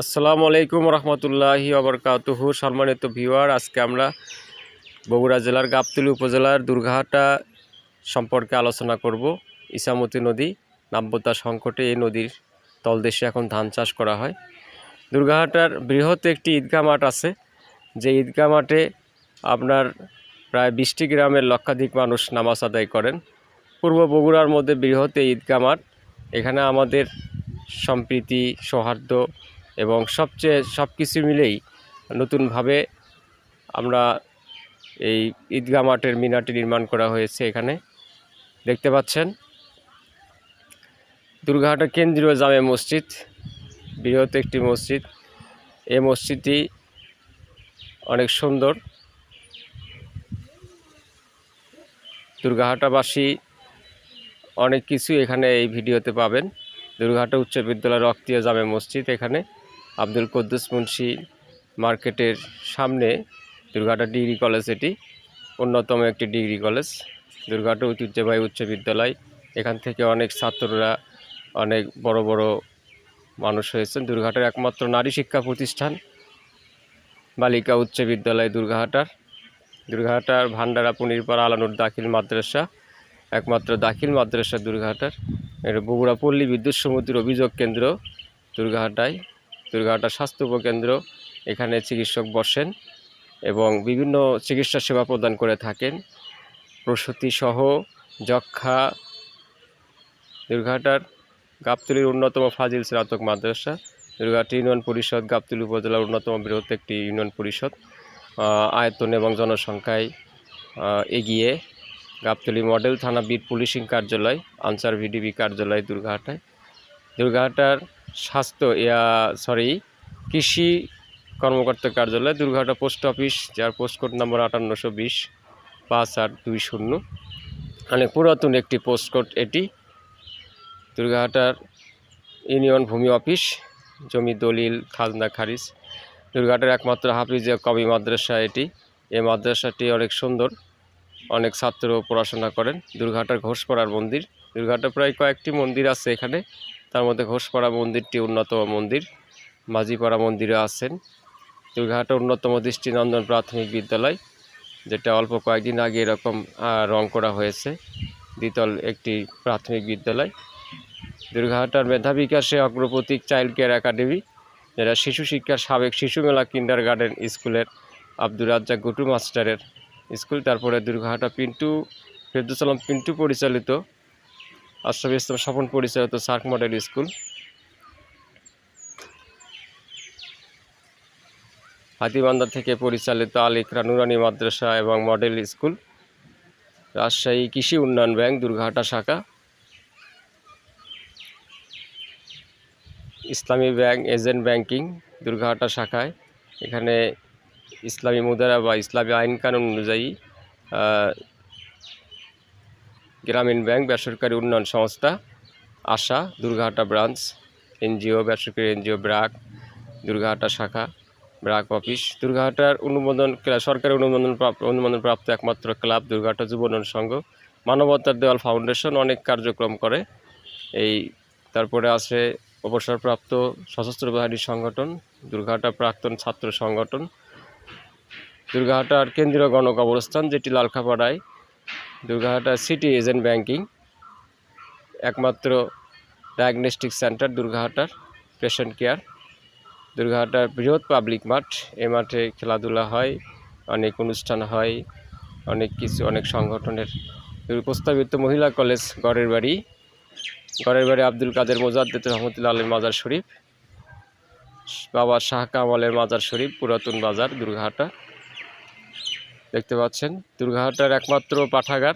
আসসালামু আলাইকুম রহমতুল্লাহি ওবরকাতুহু। সম্মানিত ভিউয়ার, আজকে আমরা বগুড়া জেলার গাবতলী উপজেলার দুর্গাহাটা সম্পর্কে আলোচনা করব। ইছামতি নদী নাব্যতা সংকটে এই নদীর তলদেশে এখন ধান চাষ করা হয়। দুর্গাহাটার বৃহৎ একটি ঈদগাহ মাঠ আছে, যে ঈদগাহ মাঠে আপনার প্রায় 20টি গ্রামের লক্ষাধিক মানুষ নামাজ আদায় করেন। পূর্ব বগুড়ার মধ্যে বৃহৎ এই ঈদগাহ মাঠ। এখানে আমাদের সম্প্রীতি, সৌহার্দ্য এবং সব কিছু মিলেই নতুনভাবে আমরা এই ঈদগাহ মাঠের মিনারটি নির্মাণ করা হয়েছে। এখানে দেখতে পাচ্ছেন দুর্গাহাটা কেন্দ্রীয় জামে মসজিদ, বৃহৎ একটি মসজিদ। এই মসজিদটি অনেক সুন্দর। দুর্গাহাটাবাসী অনেক কিছু এখানে এই ভিডিওতে পাবেন। দুর্গাহাটা উচ্চ বিদ্যালয় রক্তীয় জামে মসজিদ, এখানে আব্দুল কুদ্দুস মুন্সি মার্কেটের সামনে দুর্গাহাটা ডিগ্রি কলেজ, এটি অন্যতম একটি ডিগ্রি কলেজ। দুর্গাহাটা ঐতিহ্যবাহী উচ্চ বিদ্যালয়, এখান থেকে অনেক ছাত্ররা, অনেক বড় বড় মানুষ হয়েছেন। দুর্গাহাটার একমাত্র নারী শিক্ষা প্রতিষ্ঠান বালিকা উচ্চ বিদ্যালয় দুর্গাহাটার ভান্ডারা পুনিরপাড়া আলানুর দাখিল মাদ্রাসা, একমাত্র দাখিল মাদ্রাসা দুর্গাহাটার। এটা বগুড়া পল্লী বিদ্যুৎ সমিতির অভিযোগ কেন্দ্র দুর্গাহাটা স্বাস্থ্য উপকেন্দ্র। এখানে চিকিৎসক বসেন এবং বিভিন্ন চিকিৎসা সেবা প্রদান করে থাকেন, প্রসূতি সহ, যক্ষ্মা। দুর্গাহাটার গাবতলীর অন্যতম ফাজিল স্নাতক মাদ্রাসা। দুর্গাহাটা ইউনিয়ন পরিষদ গাবতলী উপজেলার অন্যতম বৃহৎ একটি ইউনিয়ন পরিষদ, আয়তন এবং জনসংখ্যায় এগিয়ে। গাবতলী মডেল থানা বিট পুলিশিং কার্যালয়, আনসার ভিডিবি কার্যালয় দুর্গাহাটার কৃষি কর্মকর্তা কার্যালয়। দুর্গাহাটা পোস্ট অফিস, যার পোস্টকোড নম্বর 5820 5820। অনেক পুরাতন একটি পোস্টকোড এটি। দুর্গাহাটার ইউনিয়ন ভূমি অফিস, জমি দলিল খাজনা খারিজ। দুর্গাহাটার একমাত্র হাফিজিয়া কওমি মাদ্রাসা এটি। এই মাদ্রাসাটি অনেক সুন্দর, অনেক ছাত্র পড়াশোনা করেন। দুর্গাহাটার ঘোষপাড়ার মন্দির। দুর্গাহাটার প্রায় কয়েকটি মন্দির আছে এখানে, তার মধ্যে ঘোষপাড়া মন্দিরটি অন্যতম মন্দির। মাঝিপাড়া মন্দিরে আছেন। দুর্গাহাটা অন্যতম দৃষ্টিনন্দন প্রাথমিক বিদ্যালয়, যেটা অল্প কয়েকদিন আগে এরকম রং করা হয়েছে, দ্বিতল একটি প্রাথমিক বিদ্যালয়। দুর্গাহাটার মেধা বিকাশে অগ্রপ্রতীক চাইল্ড কেয়ার একাডেমি, যেটা শিশু শিক্ষার সাবেক শিশু মেলা কিন্ডার গার্ডেন স্কুলের আব্দুর রাজ্জাক গুটু মাস্টারের স্কুল। তারপরে দুর্গাহাটা ফেরদৌস পিন্টু পরিচালিত, আশরাফ ইসলাম স্বপন পরিচালিত সার্ক মডেল স্কুল। হাতিবান্ধা থেকে পরিচালিত আল ইকরা নুরানি মাদ্রাসা এবং মডেল স্কুল। রাজশাহী কৃষি উন্নয়ন ব্যাংক দুর্গাহাটা শাখা। ইসলামী ব্যাংক এজেন্ট ব্যাংকিং দুর্গাহাটা শাখায়, এখানে ইসলামী মুদারা বা ইসলামী আইন কানুন অনুযায়ী গ্রামীণ ব্যাংক, বেসরকারি উন্নয়ন সংস্থা আশা দুর্গাহাটা ব্রাঞ্চ, এনজিও, বেসরকারি এনজিও ব্র্যাক দুর্গাহাটা শাখা, ব্র্যাক অফিস। দুর্গাহাটার সরকারি অনুমোদনপ্রাপ্ত একমাত্র ক্লাব দুর্গাহাটা যুব উন্নয়ন সংঘ। মানবতার দেওয়াল ফাউন্ডেশন অনেক কার্যক্রম করে। তারপরে আছে অবসরপ্রাপ্ত সশস্ত্র বাহিনী সংগঠন, দুর্গাহাটা প্রাক্তন ছাত্র সংগঠন। দুর্গাহাটার কেন্দ্রীয় গণকবরস্থান, যেটি লালখাপাড়ায়। দুর্গাহাটা সিটি এজেন্ট ব্যাংকিং, একমাত্র ডায়াগনস্টিক সেন্টার দুর্গাহাটার পেশেন্ট কেয়ার। দুর্গাহাটার বৃহৎ পাবলিক মাঠ, এ মাঠে খেলাধুলা হয়, অনেক অনুষ্ঠান হয়, অনেক সংগঠনের। প্রস্তাবিত মহিলা কলেজ গড়ের বাড়ি আব্দুল কাদের মোজাদ্দেদ রহমতুল্লাহ আলের মাজার শরীফ, বাবা শাহ কামালের মাজার শরীফ, পুরাতন বাজার দুর্গাহাটা। দেখতে পাচ্ছেন দুর্গাহাটার একমাত্র পাঠাগার,